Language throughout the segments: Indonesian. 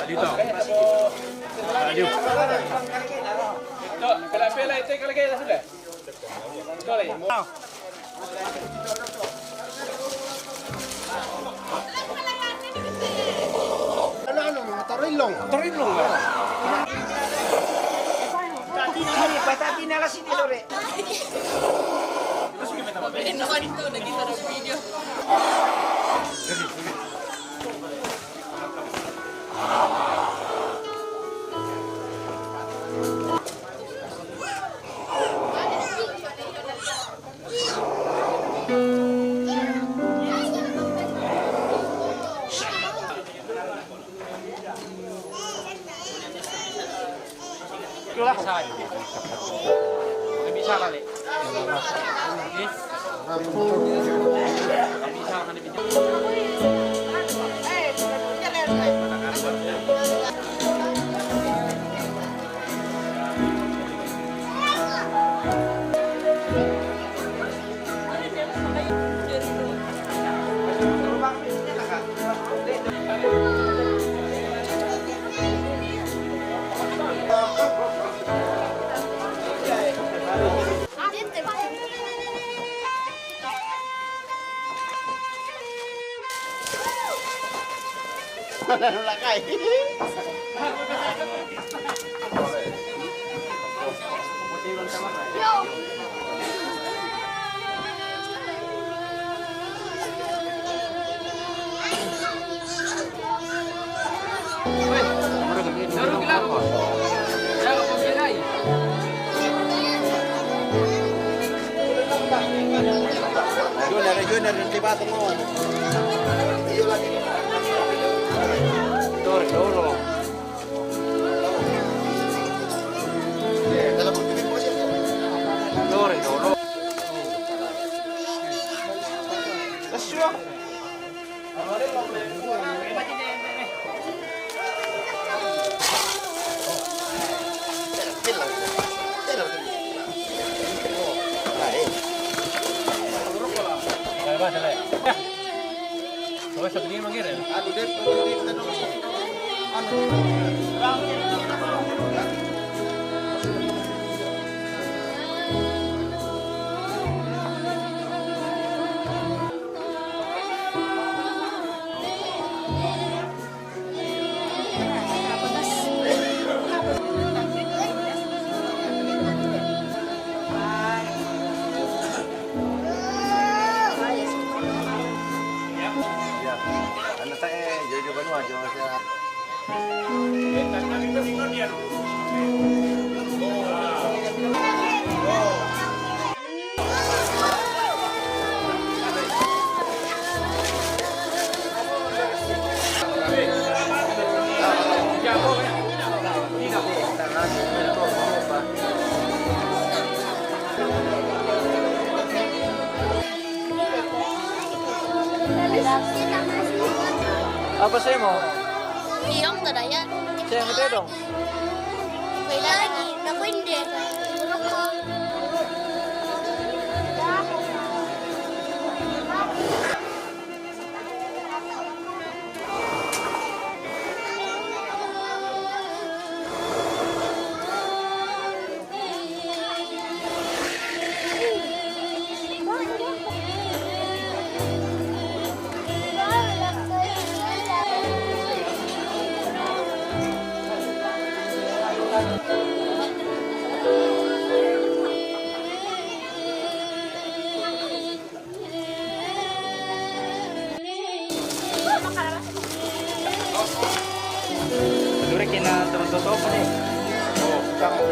Dito. Adiyo. Ito, pela ito ikalagay na sila. Sorry. Ano, tarilong. Tarilong ba? Patati na lang si Nilore. Naman ito, nagkita ng video. Bisa kali. Bisa kan video. Mana lakay? Junior, di batong mo. Doro. Doro. Lasyo. Oh, sabihin mo gire. Ano din? Ano? Ano tayo? Jojo Banua, Jojo siya. Apa sih mo? Iyong tadayan. Siya ang ito dong. Kaya lagi, naku hindi. Puro ko. Siguro kina teman-teman pa nih. Oh, kamu.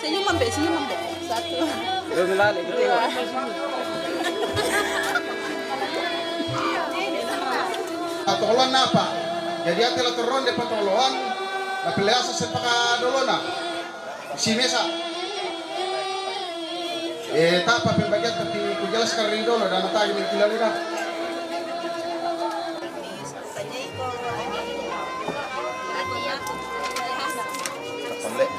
Senyum Mbak. Satu. Belum lali, betul. Patolohan na apa? Jadi atila turun de patolohan na peleasa sepaka dolona. Simesa. Tapa pembagian tapi kujelaskan rin dolo dan natagi ng kilalira. Pemlek.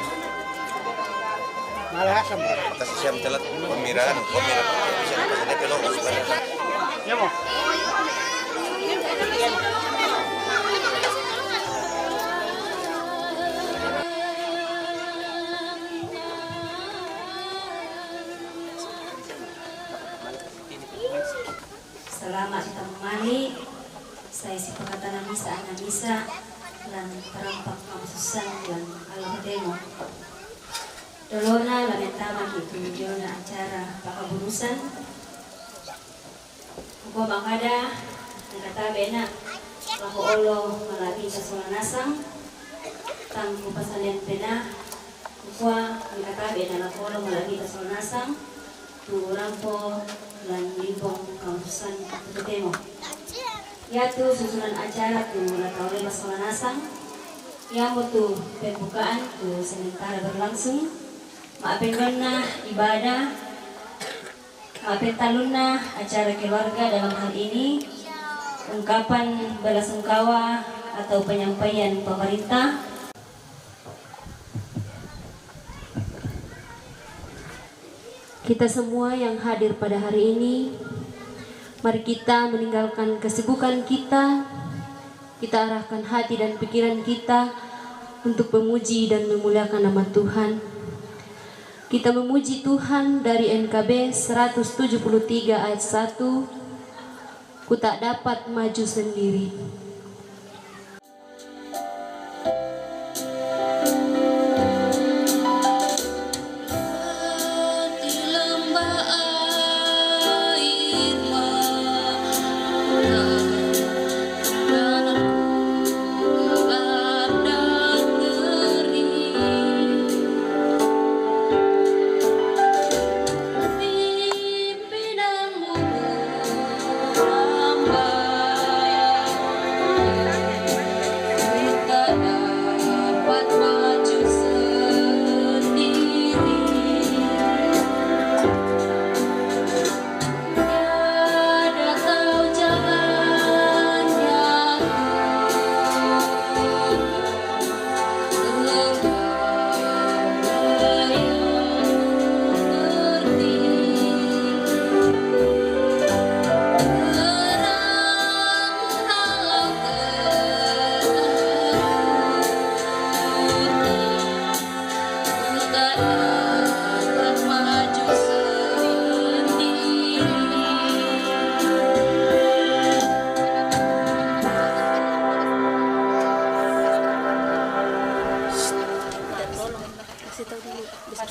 Malahasan bro. Kasi siya telat pemirahan bisa pasal pelo Ya mo. Selamat ditemani saya si pengatana misa ana misa dan perampak kamsusan dan Allah demo. Dolona lamentama itu jona acara pakaburusan. Ko mangada kata bena lahu olo malabi kasolanasang tangku pasalian pena kuwa kata bena lahu olo malabi kasolanasang tu rampo lan limbong kampusan itu demo. Yaitu susunan acara tu latau lima solanasang yang butuh pembukaan tu sementara berlangsung. Maafin na ibadah, maafin taluna acara keluarga dalam hal ini, ungkapan belasungkawa atau penyampaian pemerintah. Kita semua yang hadir pada hari ini, mari kita meninggalkan kesibukan kita arahkan hati dan pikiran kita untuk memuji dan memuliakan nama Tuhan. Kita memuji Tuhan dari NKB 173 ayat 1, ku tak dapat maju sendiri.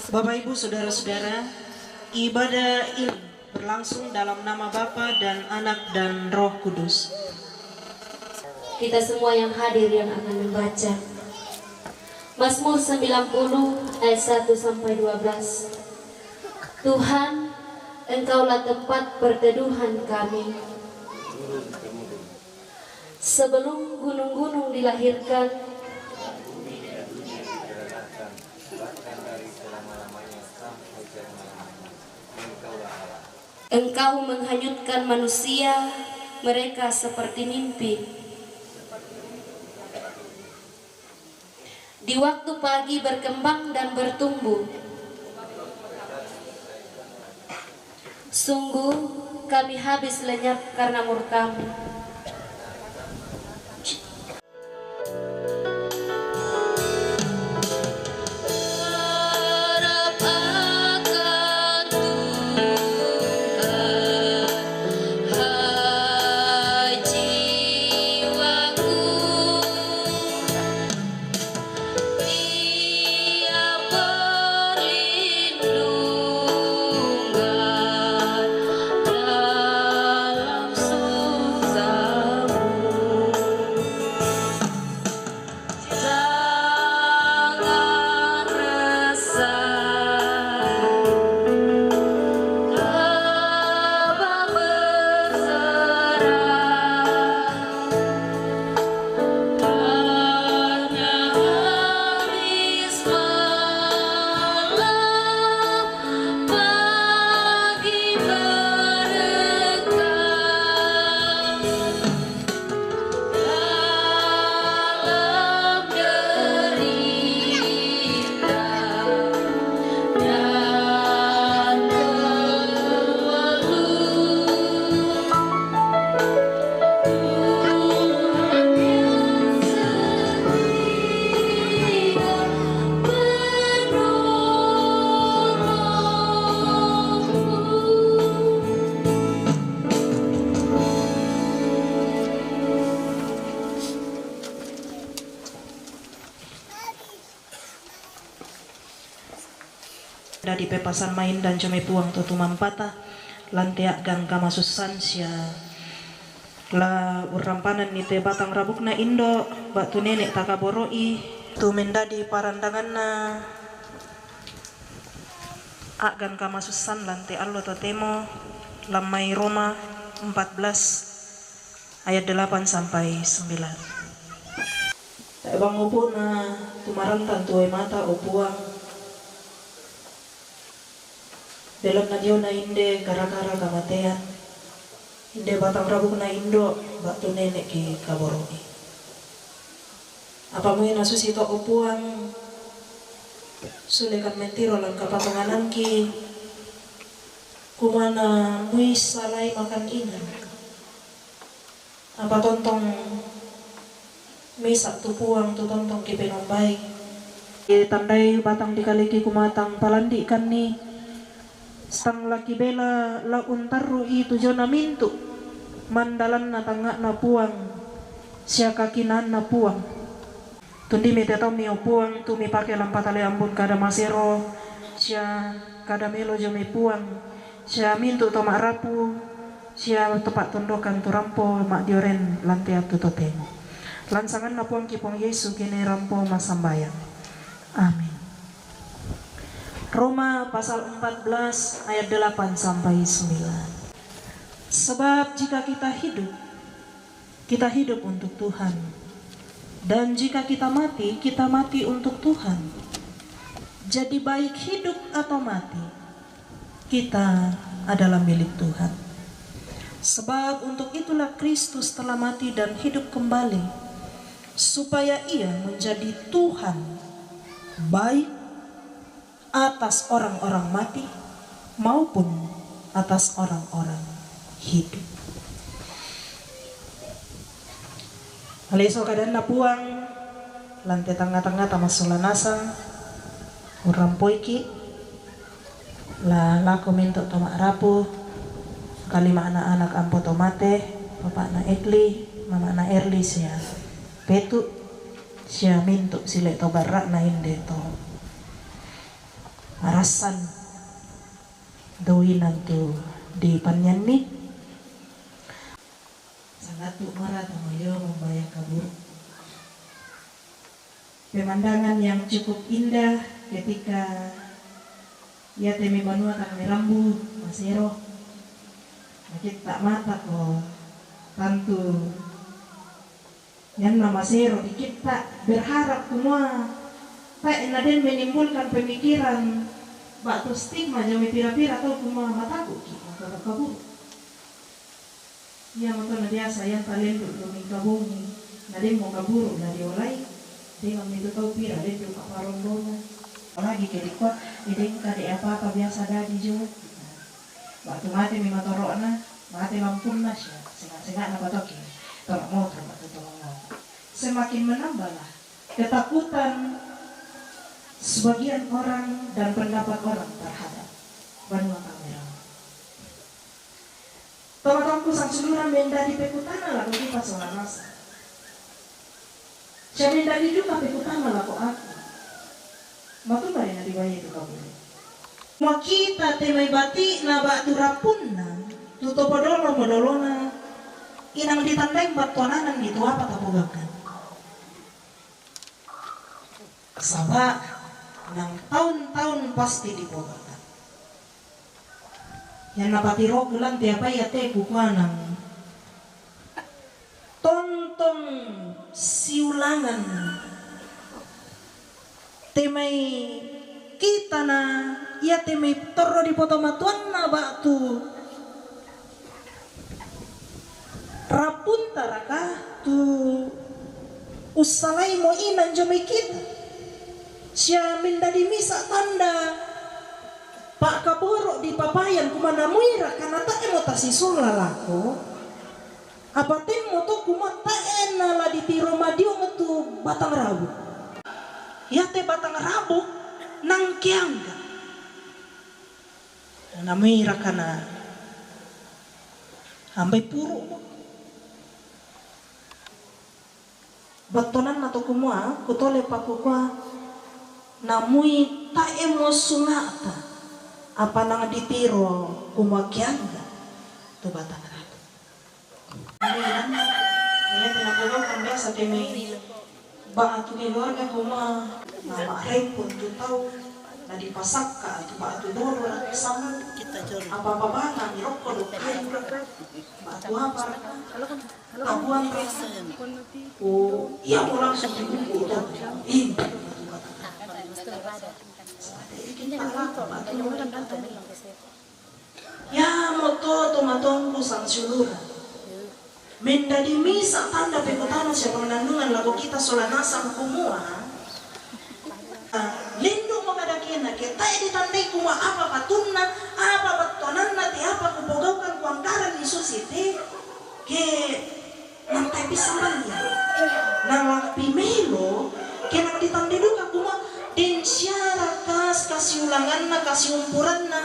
Bapak Ibu Saudara-saudara, ibadah ini berlangsung dalam nama Bapa dan Anak dan Roh Kudus. Kita semua yang hadir yang akan membaca Mazmur 90 ayat 1 sampai 12. Tuhan, Engkaulah tempat perteduhan kami. Sebelum gunung-gunung dilahirkan, Engkau menghanyutkan manusia, mereka seperti mimpi. Di waktu pagi berkembang dan bertumbuh. Sungguh kami habis lenyap karena murka-Mu. Dalam susah Dari pepasan main dan jome puang tutu mampata lanteak gang kamasusan sia la urampanan ni te batang rabukna indo batu nenek takaboroi tu mendadi parandangan na agan kamasusan lante allo totemo lamai Roma 14 ayat 8 sampai 9. Tak bang upo na tumarantan tuwe mata upuang dalam nadio na inde gara-gara kamatean inde batang rabuk na indo batu nenek ki kaboroi apa mungkin asus itu upuang sulekan mentiro lang kapatunganan ki kumana muis salay makan inan apa tontong misak tupuang tu tontong ki penombay tandai batang dikaliki kumatang palandi kan ni stang laki bela la untaru itu jona mintu mandalan na tangga na puang siya kakinan na puang tundi mi tetau mi puang tu mi pake lampatale ambun kada masero siya kada melo jo mi puang siya mintu to rapu siya tepat tondokan tu rampo mak dioren lantia tu totemo lansangan na puang kipong Yesu kini rampo masambayang. Amin. Roma pasal 14 ayat 8 sampai 9. Sebab jika kita hidup untuk Tuhan. Dan jika kita mati untuk Tuhan. Jadi baik hidup atau mati, kita adalah milik Tuhan. Sebab untuk itulah Kristus telah mati dan hidup kembali, supaya ia menjadi Tuhan baik atas orang-orang mati maupun atas orang-orang hidup. Aleso kadang na puang lantai tengah-tengah tamasulanasang urang poiki la lako minto tomak rapu kalima anak-anak ampo tomate bapak na Ekli mama na Erli siya petu siya minto sile to barak na inde to arasan doinan tu di panyan ni sangat tu marah tamayo membayar kabur. Pemandangan yang cukup indah ketika ia temi banua kami rambu masero makit tak mata ko tantu yang nama masero dikit tak berharap semua tak naden menimbulkan pemikiran batu stigma jami pira-pira atau kuma mataku kita kabur. Ia mungkin biasa yang kalian dulu kabungi naden mau kabur dari olay dengan itu tahu pira den juga parondona lagi kedikwa ideng kade apa biasa dari jo waktu mati mima torona mati mampuna siya sengat-sengat na batoki torok motor batu tolong semakin menambahlah ketakutan sebagian orang dan pendapat orang terhadap banua kamera. Teman-temanku sang suluran mendadi pekutana laku di pasolan rasa. Saya mendadi juga pekutana laku aku. Matu bari na diwaya itu kabuli. Makita temay bati na batu rapunna tuto podolona inang ditandai batuananan gitu apa tapugakan. Sabak ng tahun-tahun pasti dibogakan. Yan napatiro gulang tiapa yate kukuanang tontong siulangan temay kita na ya temay toro di potomatuan na batu rapun taraka tu usalay mo inan jomay kita siya mindadi misa tanda pak kaborok di papayan kumana muira karena tak emotasi lalako apa tim moto kumata ena la di tiro madio metu batang rabu ya te batang rabu nang kiangga na muira kana ambai puru batonan nato kumua kutole pakukwa namui ta emo sungata apa nang ditiro kumakianga tu batang rado. Ini kan dia pinagulong kan biasa kami baatu keluarga kuma nama repot tu tahu na dipasak ka tu baatu dolo at sama apa bana ni rokko do kayu baatu apa tabuan rasa oh iya orang sebuku tu ini ya moto tomatongku sang sulura mendadi misa tanda pekotana siya penandungan lagu kita solanasang kumua lindo makadakena kita ditandai kuma apa patunna apa patonanna ti apa kupogaukan kuangkaran Yesus ite ke nantai pisamanya nang pimelo ke nang ditandai duka kuma den syara kasiulanganna kasiumpuranna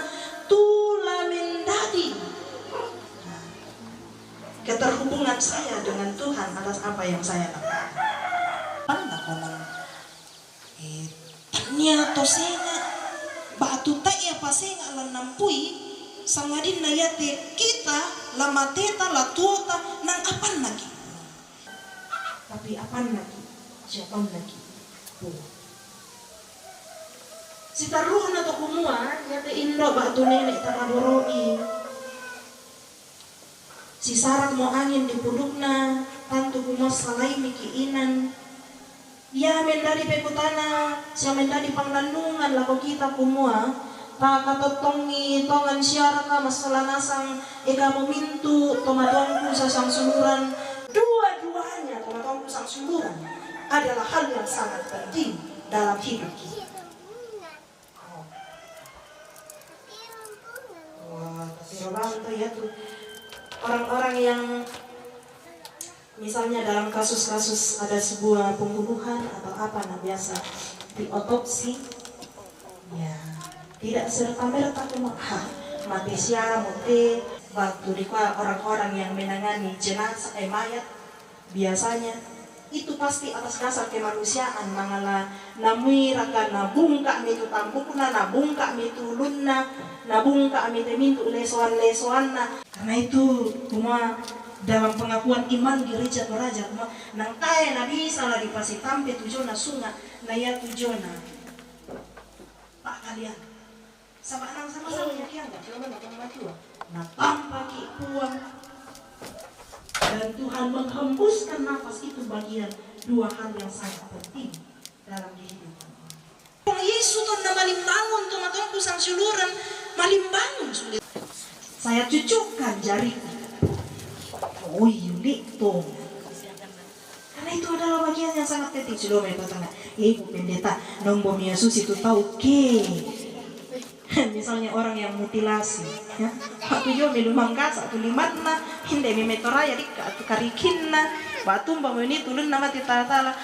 tula mendadi keterhubungan saya dengan Tuhan atas apa yang saya lakukan. Anda konon, ternyata saya batu tak ya pasenga lan nampui sangadin na yate kita la mateta la tuota nang apan lagi. Tapi apan lagi? Siapa lagi? Si taruh na to kumua yate indo batu nenek takaboroi. Si sarat mo angin di pudukna tantu kumos salay mikiinan ya mendari pekutana siya mendari panglandungan lako kita kumua kakatotongi tongan syara ka masalanasang eka memintu tomatongku sa sang suluran dua-duanya tomatongku sang suluran adalah hal yang sangat penting dalam hidup kita. Wah, kasih orang tuh ya tuh orang-orang yang misalnya dalam kasus-kasus ada sebuah pembunuhan atau apa nah biasa diotopsi ya tidak serta-merta cuma mati sia mati waktu di orang-orang yang menangani jenazah mayat biasanya itu pasti atas dasar kemanusiaan mangala namui raka nabungka mitu tampukna nabungka mitu lunna nabungka mitu mintu lesoan-lesoanna karena itu cuma dalam pengakuan iman gereja Toraja cuma nang kaya na bisa lah dipasi tampe tujona sunga na ya tujona pak kalian sama nang sama-sama nyakian gak coba nak matua na tampaki puang dan Tuhan menghembuskan nafas itu bagian dua hal yang sangat penting dalam kehidupan. Yesus tuh na malimbangun tomatongku sang suluran malimbangun sulit. Saya cucukkan jariku. Oh yulik tuh. Karena itu adalah bagian yang sangat penting. Sudah tengah. Ibu pendeta nombom Yesus itu tahu ke. Misalnya orang yang mutilasi ya waktu jo milumang kasa tulimatna hinde mimetoraya dika karikinna batu mbameni tulun nama titala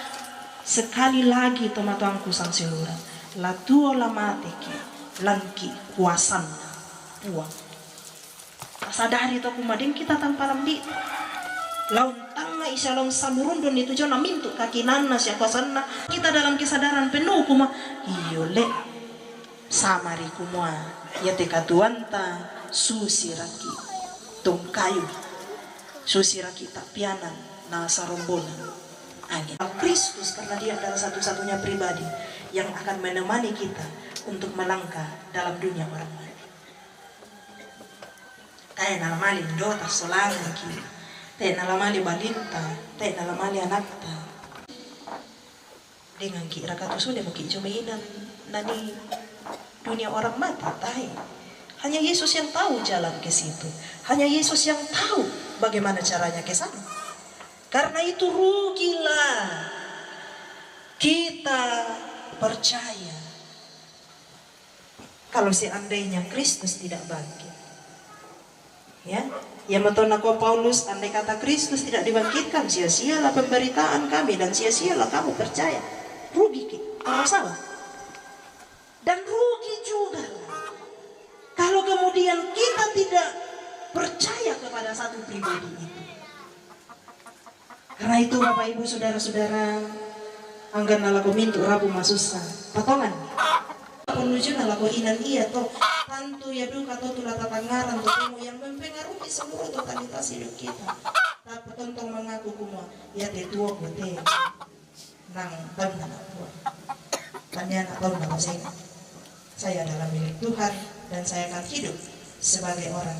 sekali lagi tomatuangku sang silura la tuo la mateki lanki kuasan puang sadari to kumadin kita tanpa lambi laun tanga isalong samurundun itu jo namintu kakinanna siapa sana kita dalam kesadaran penuh kuma iyole samari kumua ya tekatuanta susi raki tongkayu susi raki tapianan na sarombolan angin Kristus karena dia adalah satu-satunya pribadi yang akan menemani kita untuk melangkah dalam dunia orang lain kaya nalamali ndota solangan kita kaya nalamali balinta kaya nalamali anakta dengan kira kata sudah mungkin cuma inan nani dunia orang mati, tahu. Hanya Yesus yang tahu jalan ke situ. Hanya Yesus yang tahu bagaimana caranya ke sana. Karena itu rugilah kita percaya kalau seandainya Kristus tidak bangkit. Ya, yang metona ko Paulus, andai kata Kristus tidak dibangkitkan, sia-sialah pemberitaan kami dan sia-sialah kamu percaya. Rugi kita, salah. Dan rugi juga kalau kemudian kita tidak percaya kepada satu pribadi itu. Karena itu Bapak Ibu Saudara-saudara, anggan nala komintu rabu masusa patongan penuju na lako inan iya to tantu ya duka to tula tatangaran to timo yang mempengaruhi seluruh totalitas hidup kita. Tapi tontong mengaku kumua ya te tua kote nang tahun na tua. Tanya na tahun na saya adalah milik Tuhan dan saya akan hidup sebagai orang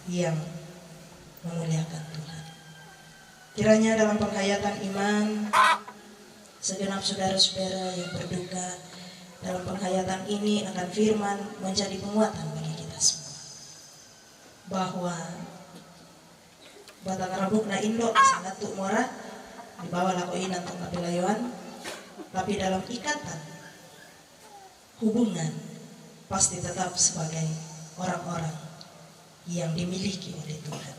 yang memuliakan Tuhan. Kiranya dalam penghayatan iman segenap saudara-saudara yang berduka dalam penghayatan ini akan firman menjadi penguatan bagi kita semua. Bahwa batang rambutna Indo sangat tuk mora di bawah lakoinan tengah pelayuan, tapi dalam ikatan hubungan pasti tetap sebagai orang-orang yang dimiliki oleh Tuhan.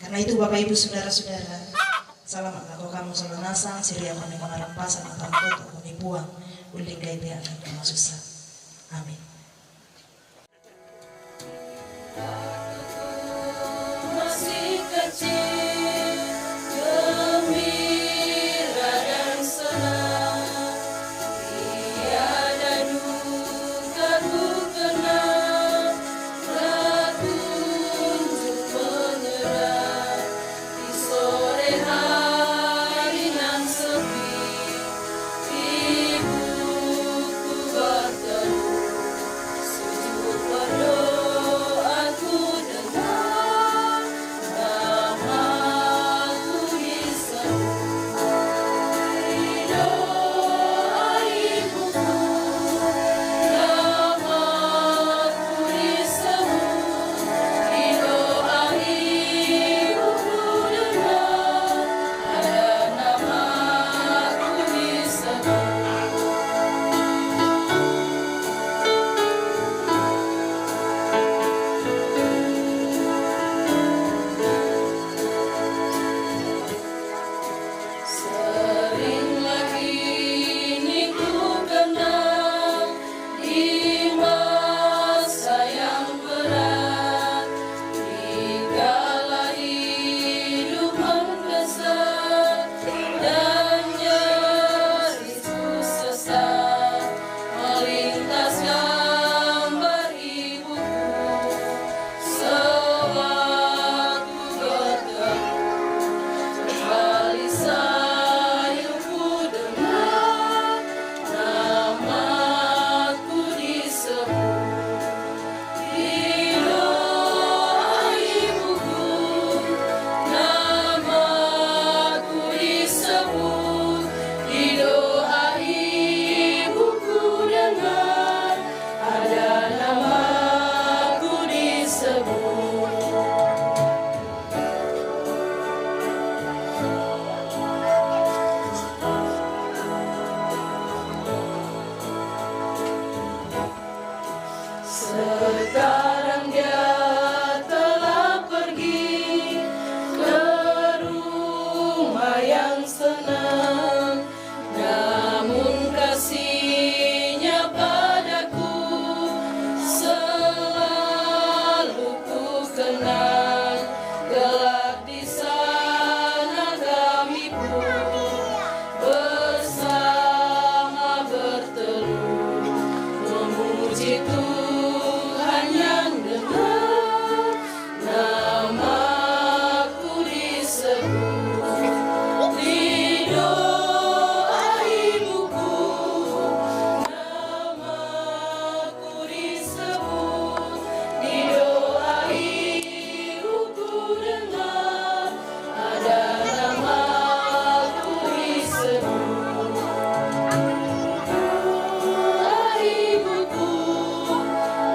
Karena itu Bapak Ibu Saudara-saudara, salamat lako kamu salanasang siria kami mengarampasan atau toto kami buang uling gaite akan kamu susah. Amin. Masih kecil, gembira dan senang, tiada duka ku kenang, berkunjung menyerah di sore hari yang sepi, ibuku berteduh, sujud berdoaku dengar, namaku disebut, doa ibuku, namaku disebut, doa ibuku dengar, ada namaku disebut. Sering lagi ku kenang di masa yang berat, dikala hidup mendesak dan nyarisku sesat, melintas gambar ibuku sewaktu bertemu. Kembali sayupku dengar, namaku disebut, di doa ibuku, namaku disebut, di doa ibuku dengar, ada namaku disebut. Sekarang dia telah pergi ke rumah yang senang, namun kasihnya padaku selalu ku kenang. Kelak di sana kami pun bersama berteduh, memuji Tuhan yang dengar, namaku disebut, di doa ibuku, namaku disebut, di doa ibuku dengar, ada namaku disebut. Doa ibuku,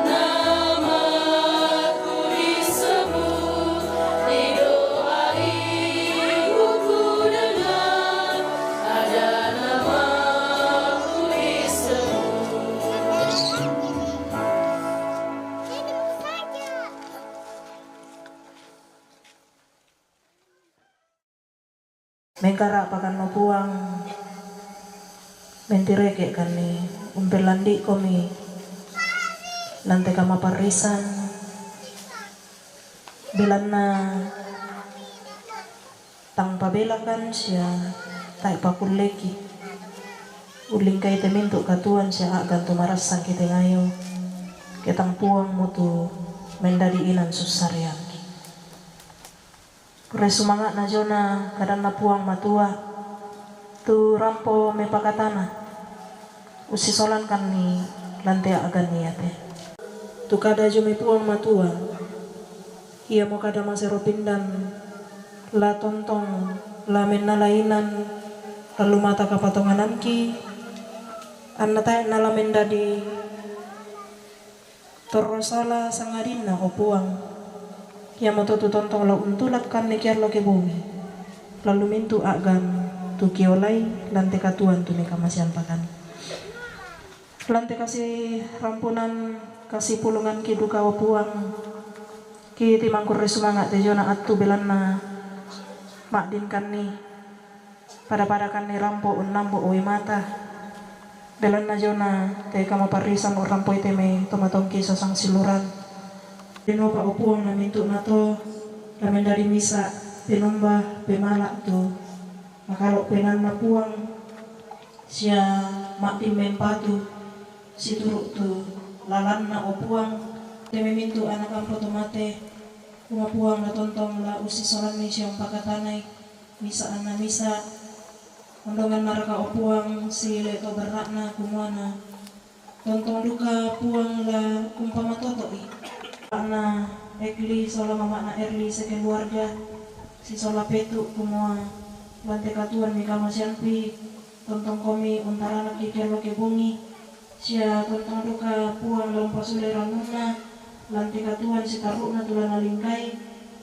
namaku disebut, di doa ibuku dengar, ada namaku disebut. Mengkara pakan mapuang mentireke kani umpelandi komi lante kama parisan belana tang pabelakan siya tay pakuleki uling kai temintu katuan siya agan tumarasang kita ngayo ketang puang mutu mendadi inan susarian kure sumangat na jona kadang na puang matua tu rampo me pakatana usi solan kan ni lantai agan niate tu kada jo me puang matua ia mo kada masero pindan la tontong la menalainan lalu mata kapatonganan ki anna tayo nalamin dadi torosala sangadin na puang kaya mo tontong la untulak kan ni kiarlo ke bumi lalu mintu agan tu kiolay lante katuan tu meka masyan pakan lante kasih rampunan kasih pulungan ki duka puang ki timangkur semangat tejona atu belan na makdin kan ni pada kan ni rampo unambo uwi mata belan na jona te kama parisan o rampo ite me tomatongki sasang siluran dino pa upuang na mintu na to kami dari misa pinumba pemala tu makalo penan na puang siya makdim mempatu si turuk tu lalan na upuang teme mintu anak ampo tomate puang na tontong la usi solan ni siyang pakatanay misa na misa ondongan naraka puang si leto berakna kumana tontong duka puang la kumpama totoi ana ekli sola mama na erli seken keluarga si sola petu kumua lante katuan mika masyanpi tontong komi untara anak kikelo ke bungi sia tontong duka puang lompa suleranuna lante katuan si taruna tulana lingkai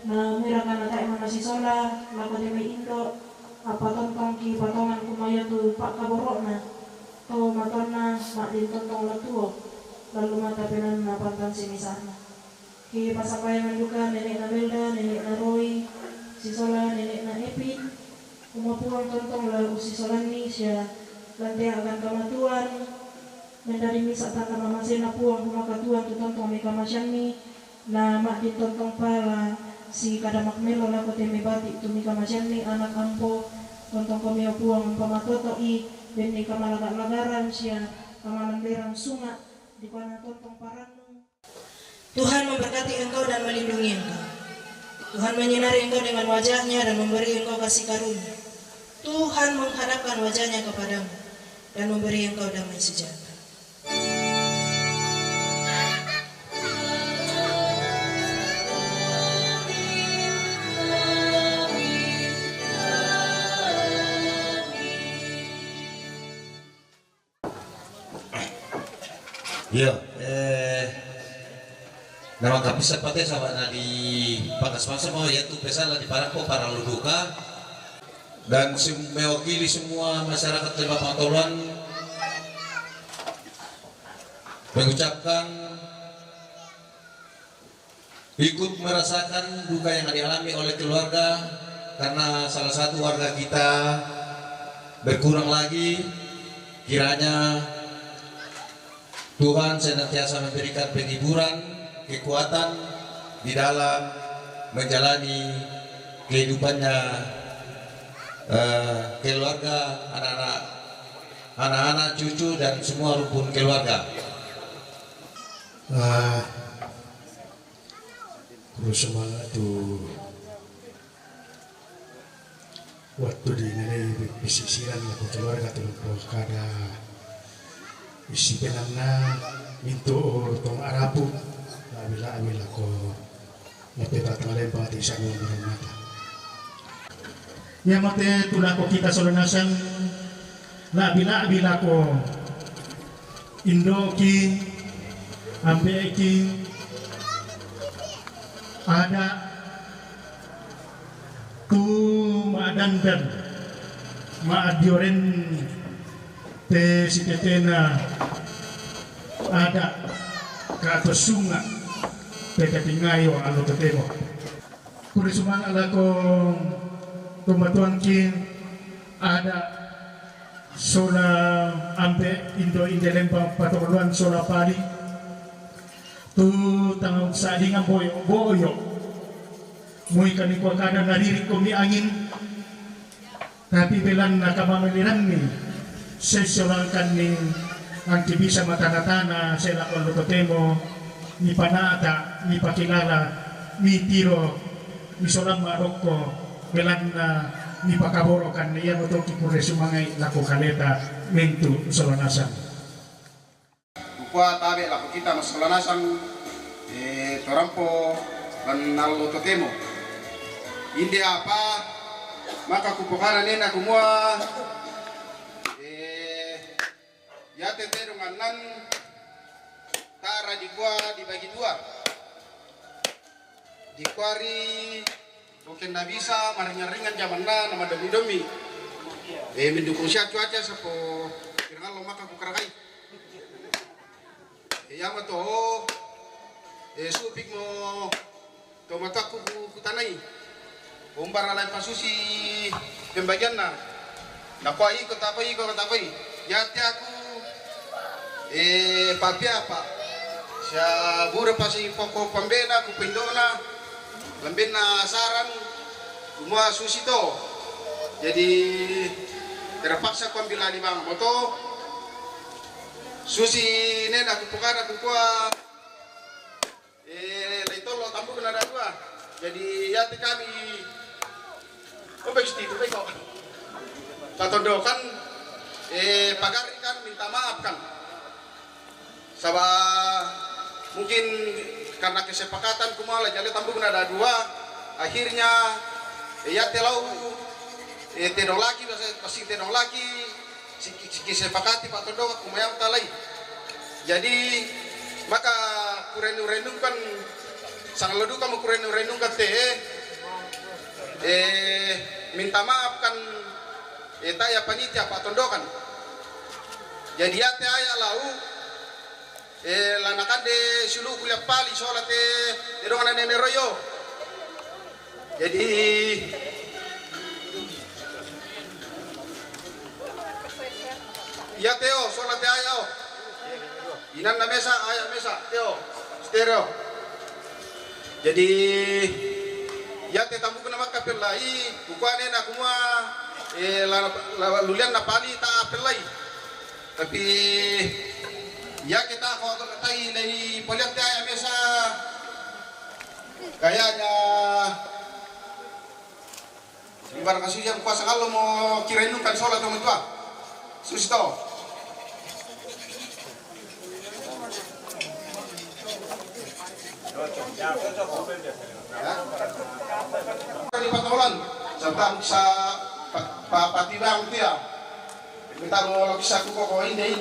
na mirakan atak emang si sola lako demi indo apa tontong ki patongan kumaya tu pak kaborokna to matona mak din tontong latuo lalu mata penan na pantan si misana ki pasapayangan duka nenek na Belda nenek na Roy si sola nenek na Epi kumapuang tontong la usi solani siya lante agan kamatuan mendari misa tanda mamasena puang kumakatuan tu tontong meka masyani na mak din tontong pala si kadamak melo lako teme batik tu mika masyani anak ampo tontong komio puang pamatotoi bendi kamalaga-lagaran siya kamalamberang sunga di pana tontong paranu. Tuhan memberkati engkau dan melindungi engkau. Tuhan menyinari engkau dengan wajahnya dan memberi engkau kasih karunia. Tuhan menghadapkan wajahnya kepadamu dan memberi engkau damai sejahtera. Iya, nama kapisa pate sama na di pangkas-pangkas mau ya tu pesala di parangko para luduka dan mewakili semua masyarakat Lembah Pangatolan mengucapkan ikut merasakan duka yang dialami oleh keluarga karena salah satu warga kita berkurang lagi. Kiranya Tuhan senantiasa memberikan penghiburan, kekuatan di dalam menjalani kehidupannya, keluarga, anak-anak, cucu dan semua rukun keluarga. Terus semangat tu waktu di nilai pesisiran aku keluarga tu kada isi penana minto tong arabu bila ambil aku nepeta Lembah di sana mata ya mate tulako kita solonasan la bila ko indo ki ambe ki ada tu maadan dan maadioren te si tetena ada kato sunga peka tingayo alo tetemo kuri suman ala ko tumatuan kin ada sola ampe indo Lembah Pangatolan sola pali tu tangong sadingan boyo muy kani ko kada nariri ko mi angin tapi belan nakamamaliran ni sesuangkan ning ang tibisa matana-tana sila ko lukotemo ni panata ni pakilala ni tiro ni solam maroko belan na ni pakaborokan niya mo to kipure sumangay lako kaleta mentu solanasan. Kuat tabe lako kita mas solanasan torampo banalo totemo. Hindi apa maka kupukara nena kumua ya tete dengan nan tara di gua dibagi dua dikuari mungkin nggak bisa maringan-ringan zaman nama domi-domi mendukung siap cuaca sepo kira lo maka kukarakai ya mato supik mo tomataku kutanai umbar alai pasusi pembagian na nakwai kotapai ya aku papi apa sia bura pasi pokok pembena ku pendona lembena saran semua susi to jadi terpaksa ku ambil di bang moto susi nena aku pukara aku kuah itu lo tampuk nada dua jadi ya kami pasti itu kok katondokan pagar ikan minta maaf kan sabah mungkin karena kesepakatan kumala jadi tampuk nada dua akhirnya ya telau tenong lagi pasti tenong lagi kesepakati pak tondok kumayam talai jadi maka kurenu-renu kan sang ledu kamu kurenu-renu kan minta maaf kan ya panitia pak tondokan jadi ya aya lau lanakan de sulu kuliah pali sholat dongan nenek royo jadi ya Teo sholat ayo inan na mesa aya mesa Teo stereo jadi ya te tamu kuna makapel lai bukane na kumwa lulian na pali ta apel lai tapi ya kita kalau tai lai poliak te aya mesa kayaknya ibarat kasih yang kuasa kalau mau kirain kan sholat sama tua susto di patolan serta bisa patibang dia kita mau kisah kok inde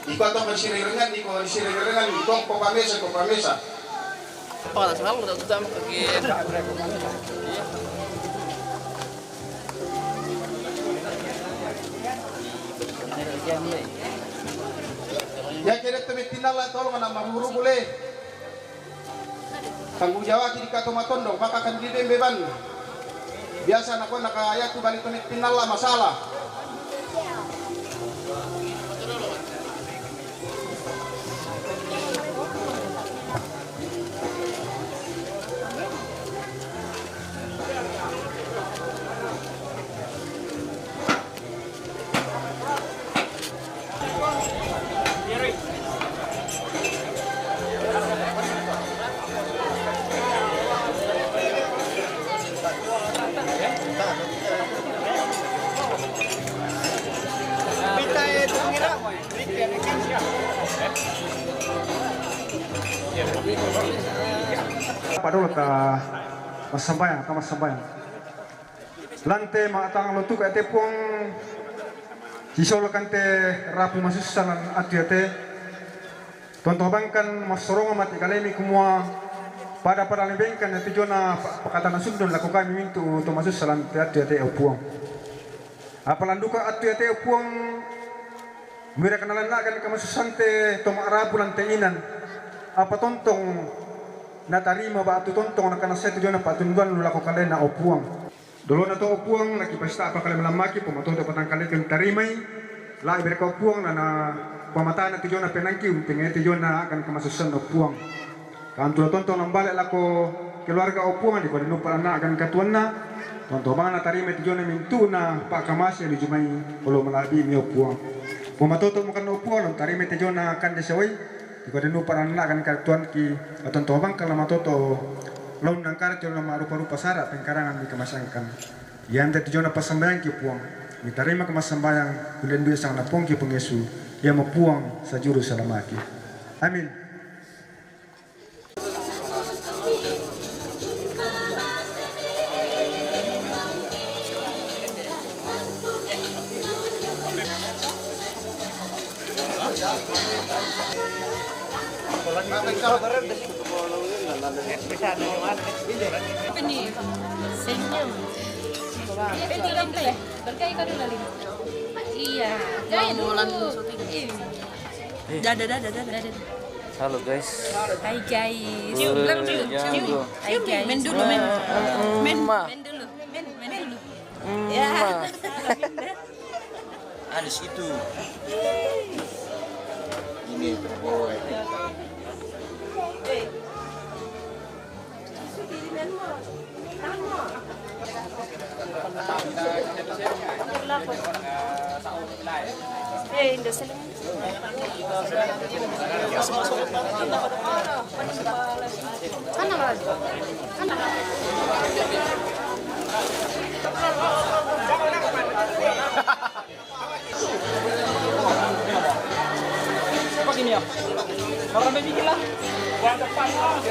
iko atau bersirirengan iko bersirirengan iko kopamesa Apa selalu udah sudah pergi. Ya kira tempat tindalan tolong anak mahuru boleh. Tanggung jawab di katomatondong maka akan beban. Biasa anak ayat tu balik tempat tindalan masalah. Padahal mas sambayang. Lante matang lutu ka tepung hisol kante rapu masusalan atiate. Tonto bangkan masorong mati kalemi kumua pada lebengkan tujona pakatan sundon lakukan mintu to masusalan atiate opuang. Apalanduka atiate opuang mira kenalan nagan kamasusante to rapu lanteinan. Apa tontong natarima ba atu tontong na kanasa tujona patunduan lulako kalen na opuang. Dolo na to opuang nakipasta apa kalen malamaki pumatodo patang kalen ken tarimay la iberka opuang na pamata na tujona penangki umpinge tujona akan kemasusan opuang. Kan tulo tontong nang balik lako keluarga opuang di ko nupa na akan katuan na Tontoman na tarime ti jona mintu na pakamasi di jumai ulo malabi mi opuang. Pumatoto mo kan opuang tarime ti jona kan desawai. Iko denu paranna kan kartuan ki tontoman kala matoto laun nang kar jona marupa-rupa sara pengkarangan di kemasangkan. Yante ti jona pasambayang ki puang. Mi tarima kemasambayang kulen dua sang napong ki pengesu. Ia mapuang sajuru salamaki. Amin. Senyum. Berkali kau dulu lagi. Iya, gaya dulu. Dadah. Halo guys. Hai guys. Cium, bilang cium. Hai guys. Men dulu. Ya. Ada situ. Ini boy. Apa gini ya? Orang begini lah. Buang depan lah.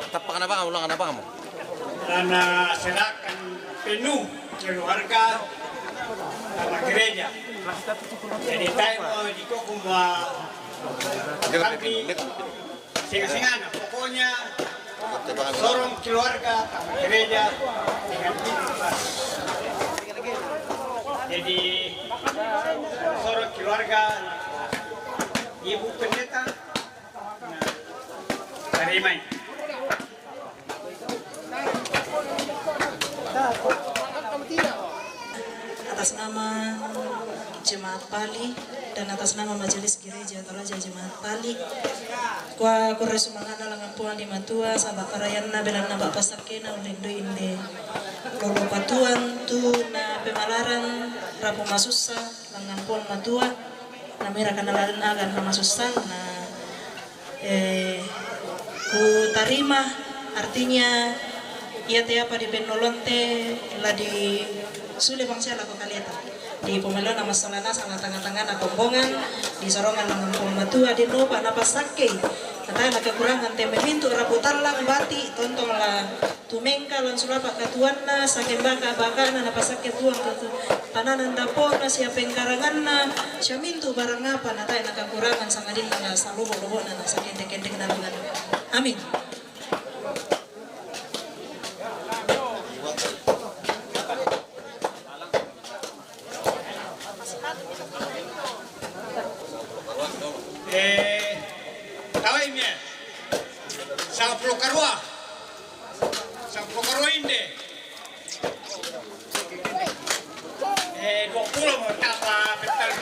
Tapakan apa? Ulangan apa kamu? Karena serahkan penuh keluarga sama gereja. Jadi saya mau dikokong tapi singa-singan pokoknya sorong keluarga sama gereja dengan ikhlas. Jadi sorong keluarga ibu pendeta Karimai. Atas nama Jemaat Pali dan atas nama Majelis Gereja Toraja Jemaat Pali, kwa kore sumangana langan puan di matua sahabat parayanna belanna bapak sakena ulindo inde lolo patuan tu na pemalaran rapu masussa langan puan matua namira kanalaran agan na masussan na ku tarima artinya ia tiapa di penolonte la di sule bangsa la kaleta di pemelo nama salana sangat tangan-tangan tombongan di sorongan langan matua di no pa napasake kata na kekurangan teme pintu raputan lang bati tontong la tumengka lan sulapa katuanna saking baka na napasake buang ke tananan dapona siapa karanganna siya mintu barang apa na tayo na kekurangan sangadin na salubo-lubo na sa kente-kente na langan. Amin. Pokoroin deh. 20 mau tambah betul.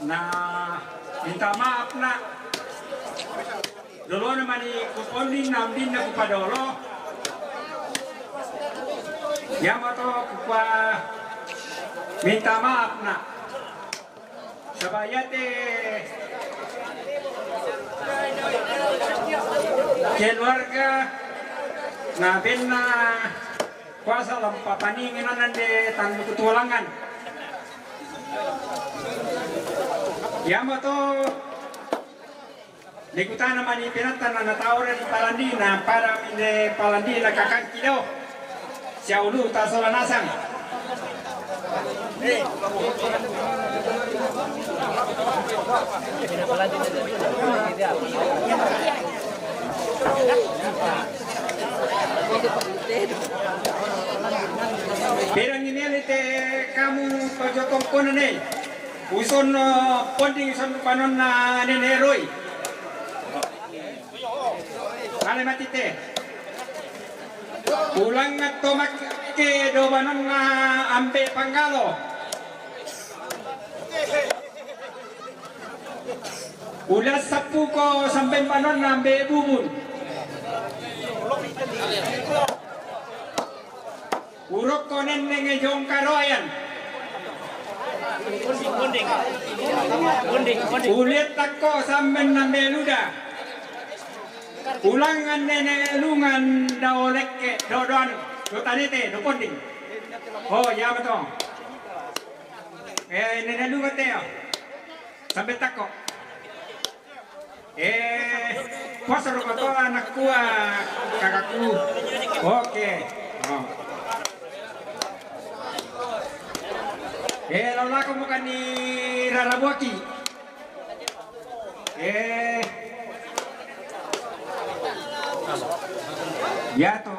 Nah, minta maaf nak. Dulu naman kupondin namdin na kupadolo. Yamato kupa minta maaf nak. Sabayate keluarga na ben na kuasa lampapaningin na de tandu kutulangan. Yamato Nikutan naman ipinatan na natawran ni Palandina para minde Palandina kakangkido siya ulu tasolanasang. Perang ini lite kamu pajotong konone uson ponding son panon na neneroi. Kale matite. Pulang tomak ke dobanon na ampe panggalo. Ulas sapu ko sampai panon na ampe bubun. Urok ko neneng jong karoyan. Ulit tako sampai nambe luda. Ulangan nene lungan daolek dodon do tanete do ponding. Oh ya betul. Nene lungan teo. Sampai tako. Pasar ko anak kuah kakakku. Oke. Oh. Lola ko bukan ni Rarabuaki. Ya to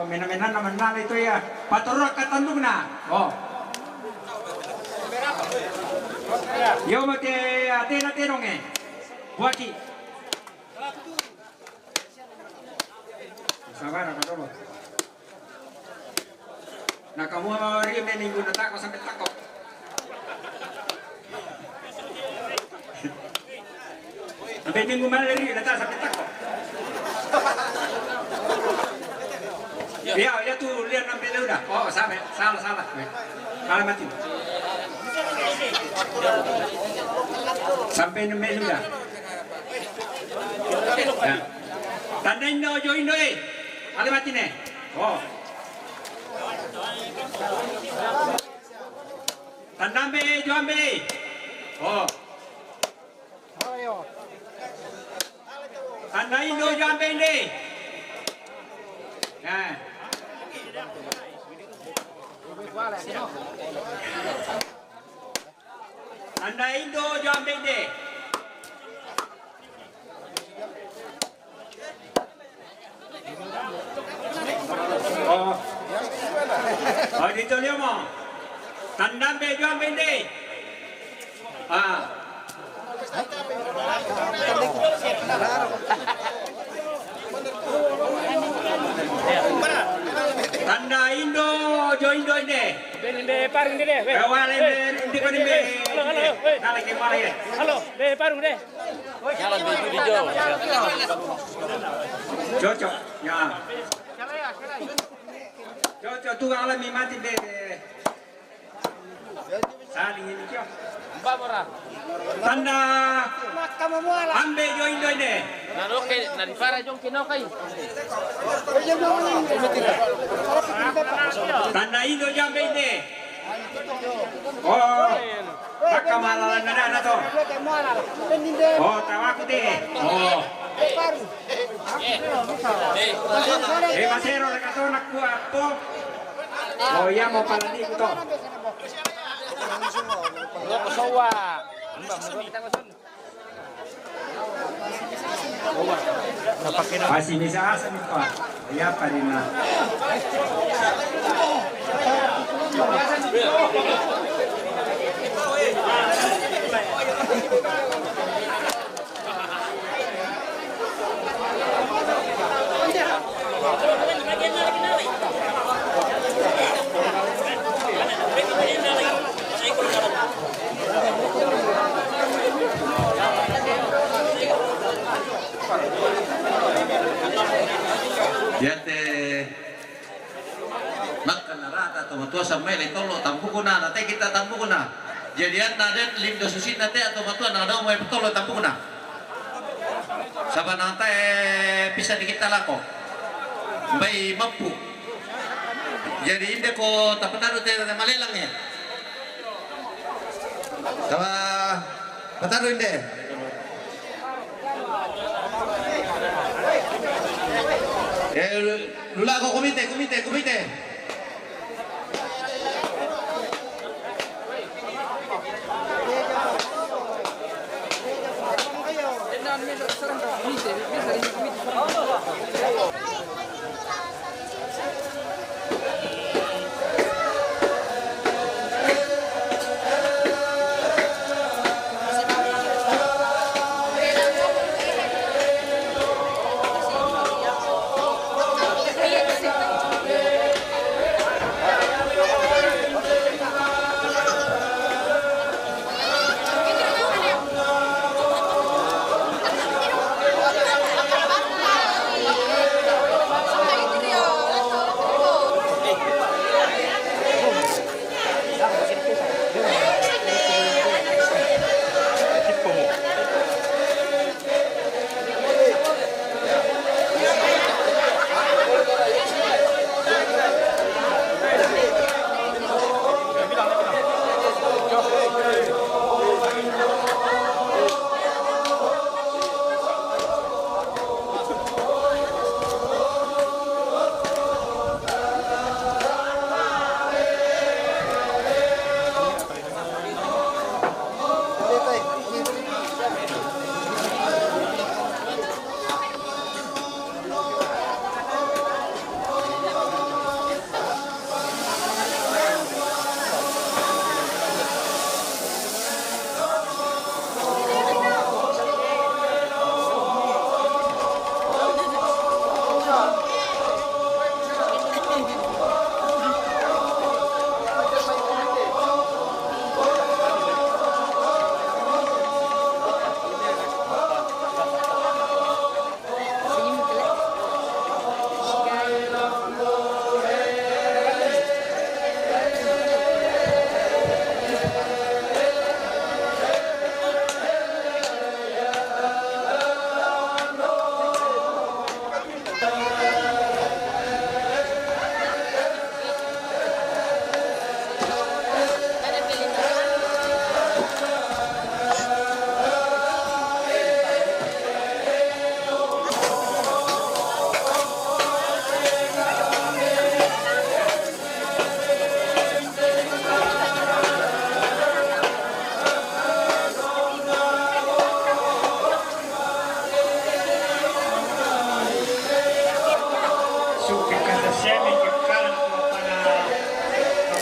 mena-mena naman nala itu ya. Patorok katandung na. Oh. Yo mate ate na terong Buaki. Sabar na dulu. Nah kamu hari ini minggu datang sampai takut. Sampai minggu mana lagi datang sampai takut. Ya tuh lihat sampai udah. Oh salah. Kalah mati. Sampai nembe udah. Ya. Tanda Indo ada mati nih. Oh. Tandambe Joambe. Oh. Tanda Indo Joambe ini. Nah. Tanda Indo Joambe ini. Oh. Oh dito liyo mo. Tandambe Joambe ini. Ah. Tanda Indo Joindo ini. Bende parung deh. Awalnya di mana be? Halo. Nalai ke mana ya? Halo, parung deh. Jalan di hijau. Cocok. Ya. Cocok tuh alami mati be. Saling ini kyo. Tanda ambe jo indo ide. Tanda indo jambe ide. Oh, kakamalan na to. Oh, tawaku te. Oh. Masero nakatonak ko po. Oh, iya mau palandi ko to. Masih bisa asam itu, ya parina. Yate makan narata atau matua sampai letolo tampukuna nanti kita tampukuna jadian naden lindo susi nanti atau matua nado mau betolo tampukuna saban nanti bisa dikita lako bayi mampu jadi inde ko tapataru teh malelangnya sama pataru inde lula ko komite.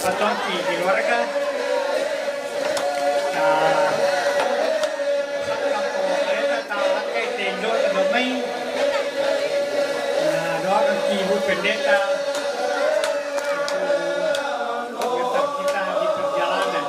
Patonki di keluarga Ibu Pendeta untuk kita di perjalanan.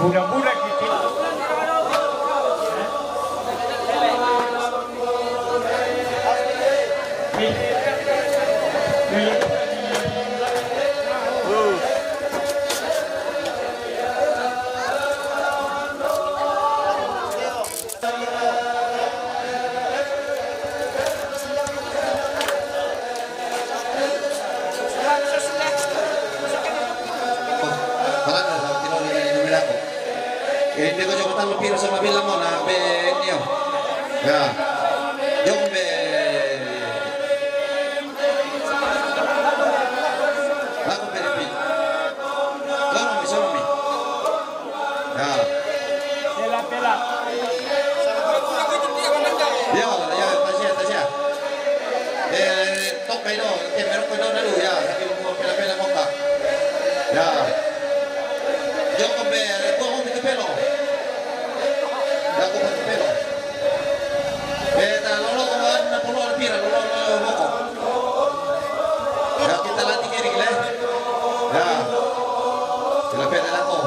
Budak-budak gitu. Hindi ko coba talo piro sama bilang mo na be niyo. Ya. Yung be. Ako be pi. Kono mi sono mi. Ya. Pela. Ya, tasya. Tok kayo, meron ko na lu ya. Sabi mo pela mo ka. Ya. Yung be, ko pelo. Aku mau pelo. Lolo kawan na pulo al pira, lolo moko. Ya kita latih kiri le. Ya. Kita pela lako.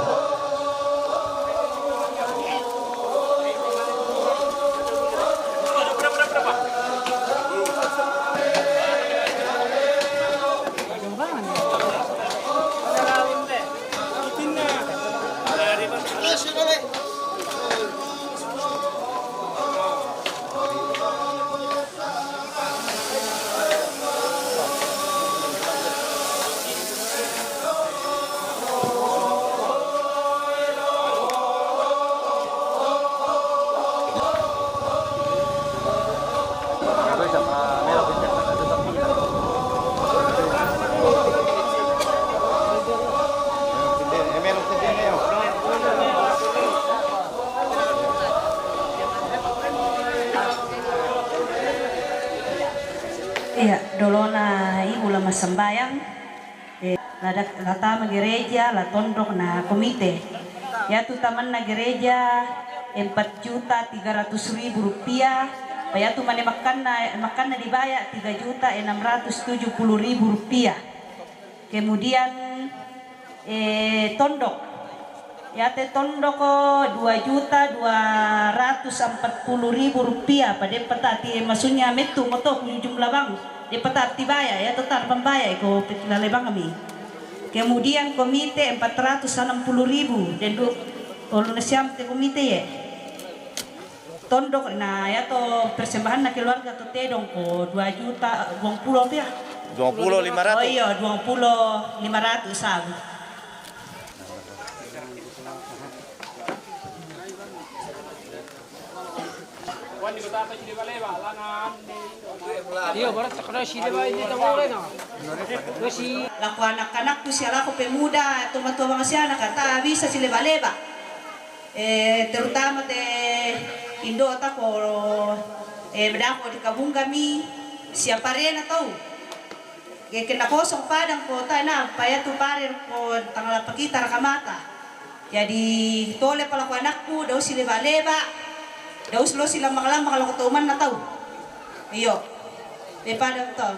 Iya, dolona ibu lama sembayang, lata gereja, la tondok na komite. Ya tu taman na gereja 4.300.000 rupiah. Ya tu mana makan na dibayar 3.670.000 rupiah. Kemudian tondok, ya te tondok 2.240.000 rupiah. Pada petati maksudnya metu moto jumlah bang. Di petati bayar ya total pembayar ko petulale bang kami. Kemudian komite 460.000 dan kalau nasiam te komite ya. Tondok nah ya to persembahan na keluarga to tedong ko 2.20 ya. 20.500. Oh iya 20.500 sabu. Laku anak-anakku siya ako pemuda, tumatuwa mga siya nakata bisa si leba-leba. Terutama te Indo ko bedako di kabung kami siapa rena tau. Kena kosong padang ko na paya tu parir ko tanggal pakita rakamata. Jadi tole pala ko anakku daw si leba-leba. Daw lo sila makalam kalau ketuman na tau. Iyo. Daripada to.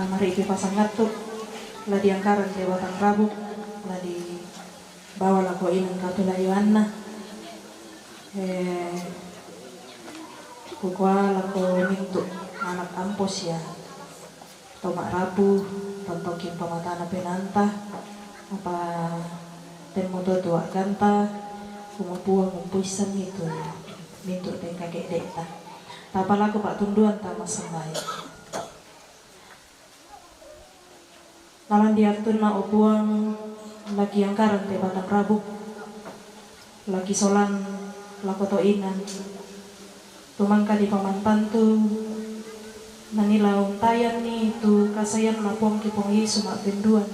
Mari ibu pasang ngatuk lah diangkaran ke batang rabuk lah dibawa lah ko inang kapila Yohanna Kukuala ko minto anak ampos ya. Tomak rabu, tontokin pamatana penanta, apa temu tua ganta, kumupuang kumpuisan itu ya. Minto den kakek dekta. Tapalaku pak tunduan tama sambay. Nalan diantun na opuang lagi angkaran te batang rabu. Lagi solan lakoto inan. Tumangka di pamantan tu Manila untayan ni tu kasayan lapong kipong Yesu mak benduan.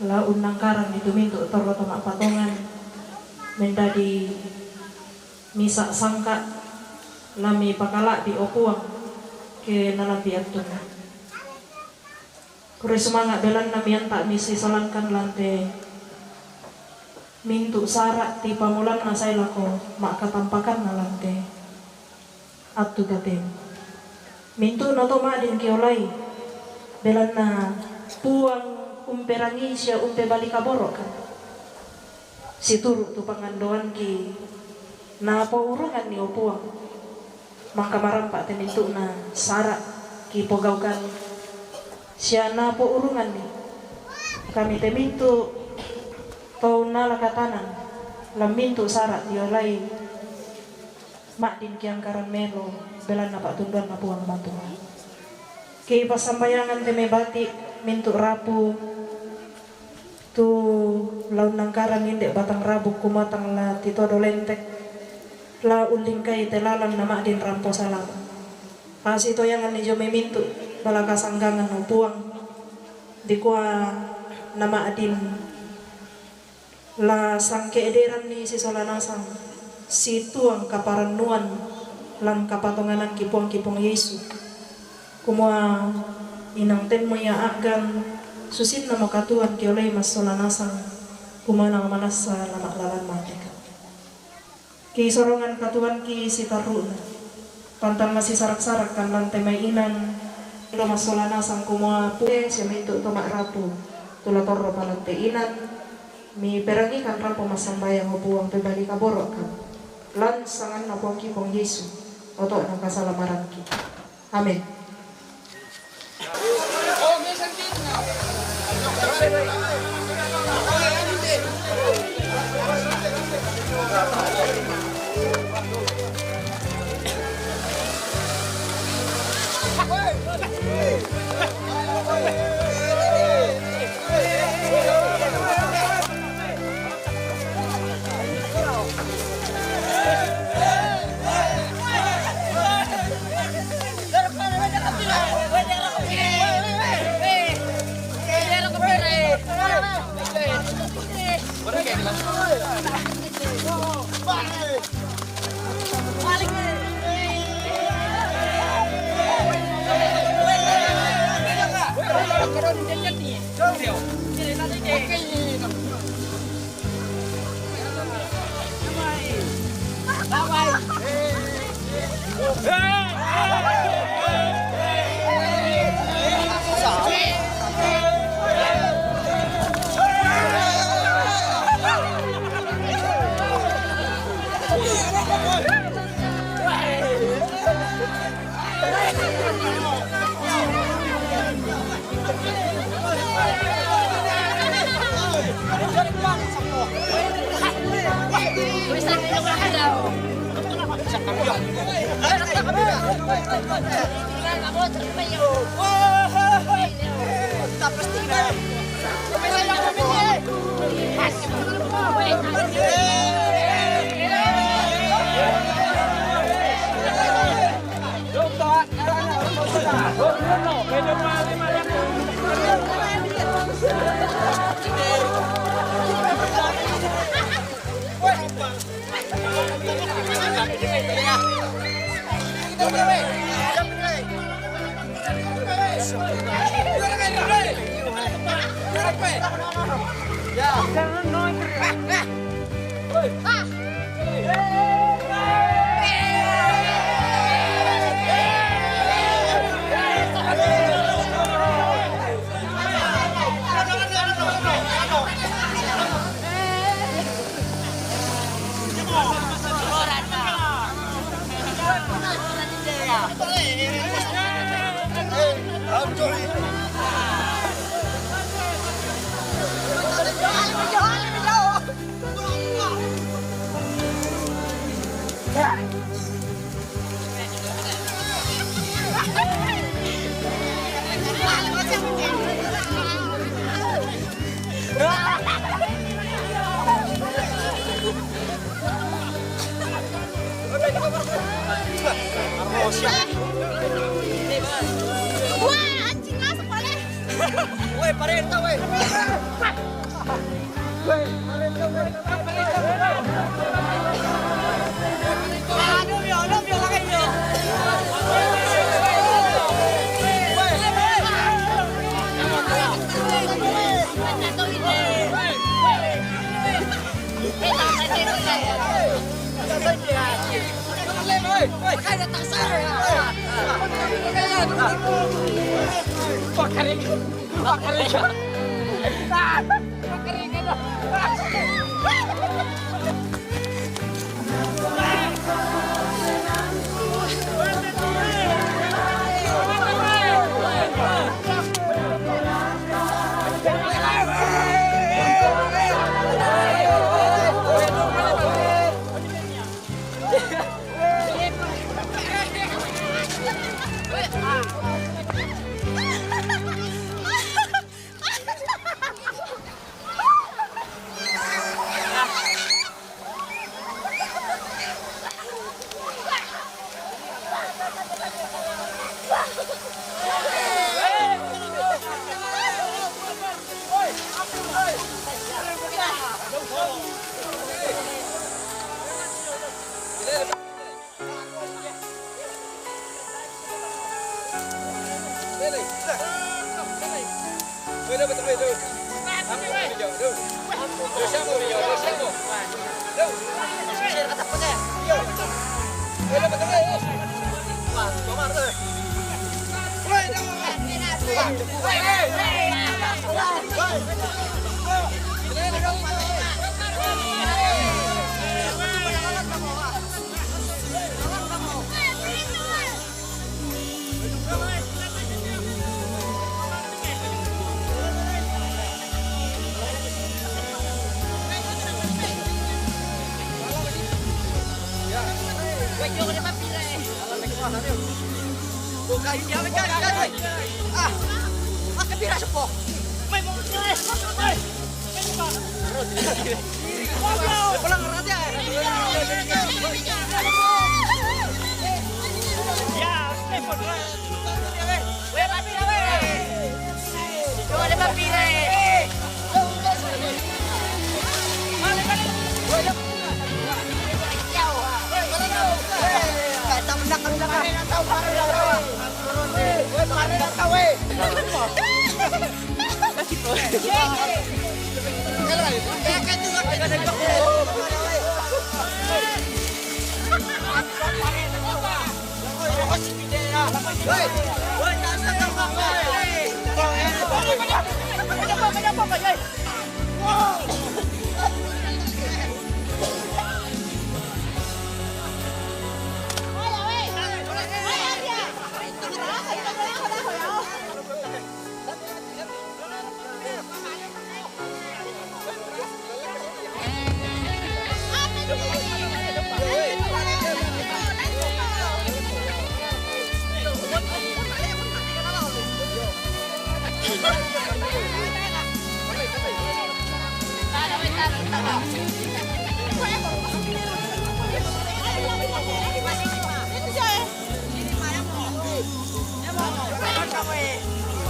La unangkaran itu mintu toro tomak patongan. Mendadi misa sangka lami pakala di opuang ke nalabi antun. Kure semangat belan namian tak misi solankan lante mintu sarak ti pamulan nasay lako mak katampakan na lante. Atu gatem mintu noto madin kiolai belan na puang umperangi siya umpe balik kaboro kan si turu tu pangandoan ki na po urungan ni opuang mangka marampak te mintu na sarak ki pogaukan siya na po urungan ni kami te mintu tau na lakatanan lam mintu sarak diolai mak din kiang karan melo belan napak tunduan na puang bantuan kei pasambayangan teme batik mintu rapu tu laun nangkaran indek batang rabu kumatang la titodo lentek la uling kai telalan na mak din rampo salam pasi toyangan ni jome mintu balaka sanggangan no puang dikua nama adin la sangke ederan ni si solanasang si tuang kaparanuan lan kapatonganan kipong Yesu kumua inang ten mo agan susin na makatuan kiolay mas solanasang kumanang manas sa lamak-lalan matika ki sorongan katuan ki si taruna pantang masih sarak-sarak kan lan temay inan ilo mas solanasang kumua puwe siya minto tomak rapu tulatorro palante inan mi perangi kan rampo masambayang upuang pebali kaborok kan lan sangan na puang kipong Yesu oto ng kasalamaran kita. Amen. Wah, anjing masuk boleh. Woi, parenta, woi.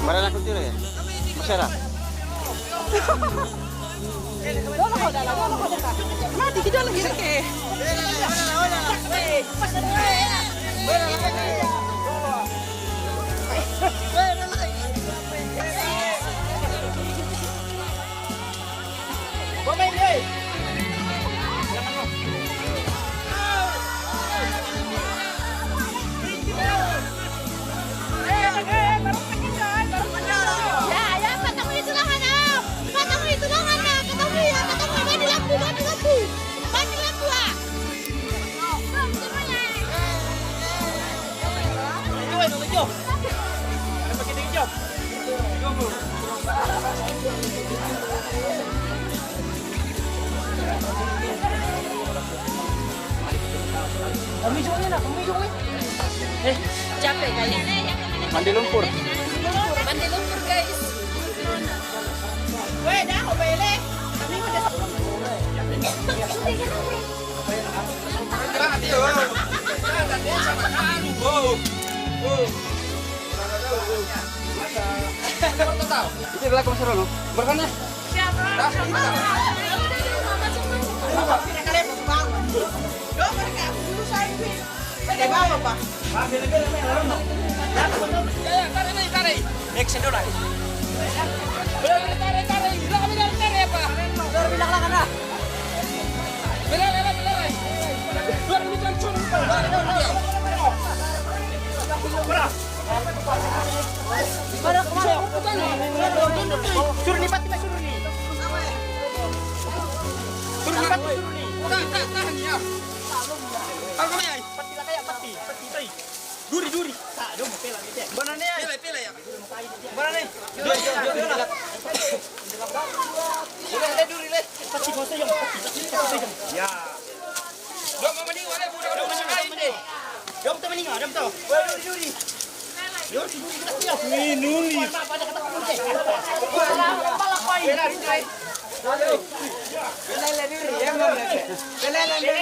Mana aku tiro ya? Masyara. Mati kita lagi ke. hijau. Ada pakai hijau. Kami hijaunya nak, kami hijaunya. Capek kayaknya. Mandi lumpur. Mandi lumpur guys. Weh, dah kau balik. Kami udah. Itu adalah kamu serono. Berkana? Siapa? Suruh ni pati, suruh ni. Suruh ni pati, suruh ni. Tahan ya. Aku mai. Pati lah kayak pati, pati tu. Duri. Tak, dia mau pela ni. Mana ni? Pela ya. Mana ni? Duri. Duri le. Pati kau sayang, pati. Ya. Dok mau mending wala budak dok menang ni. Jom tu mending, jom tu. Duri. Duri kita siap. Ni nuli. Apa ada kata kau ni? Pala kau. Pela ni. Pela duri, ya mam. Pela duri.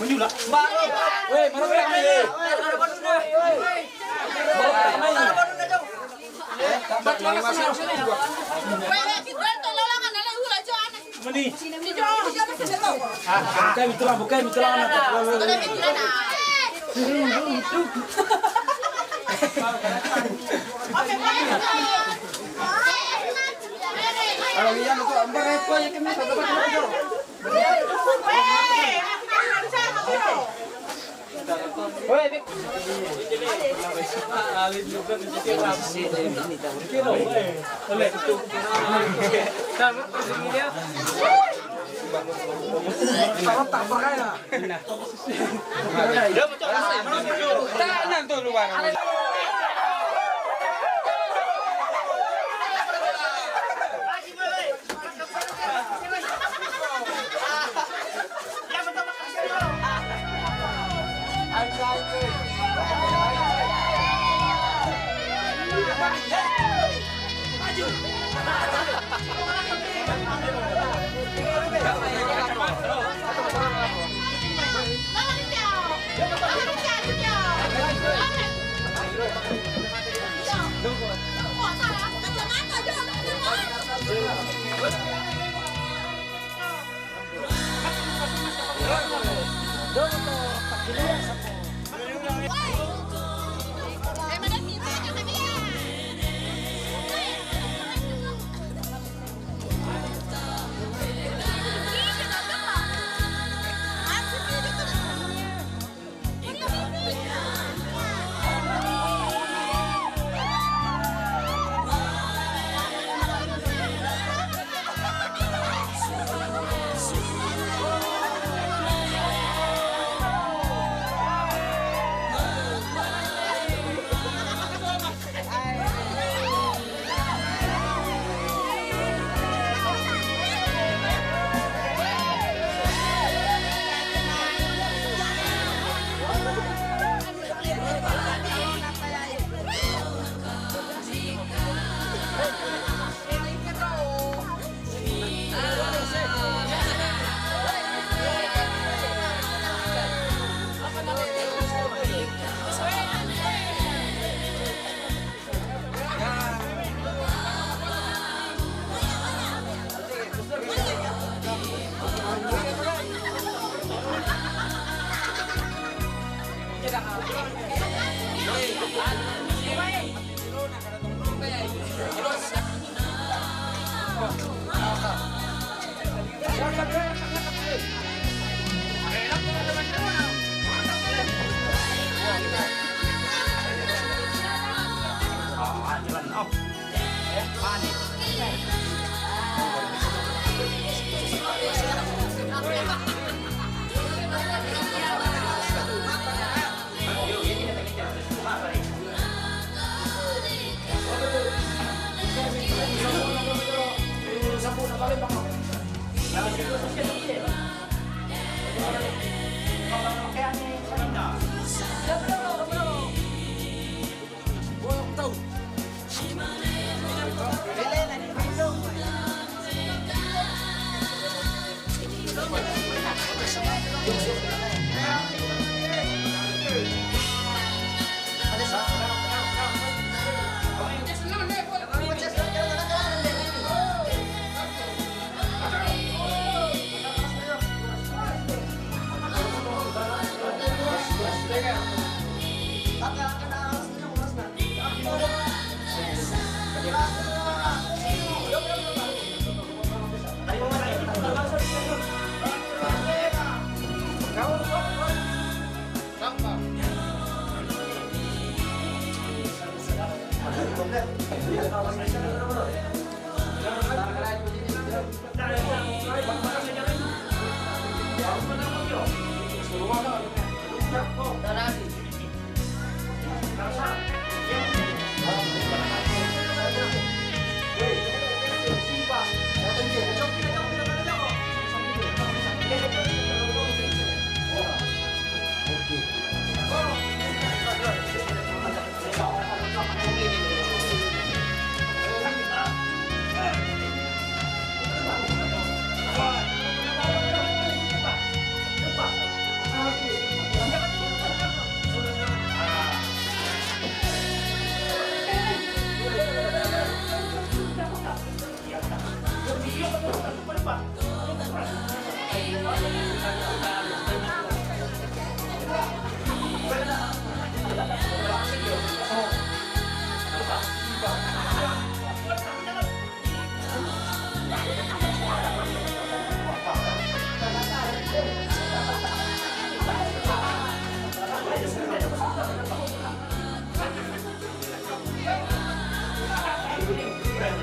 Menyulak. Weh, mana berani? Bukan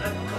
Alam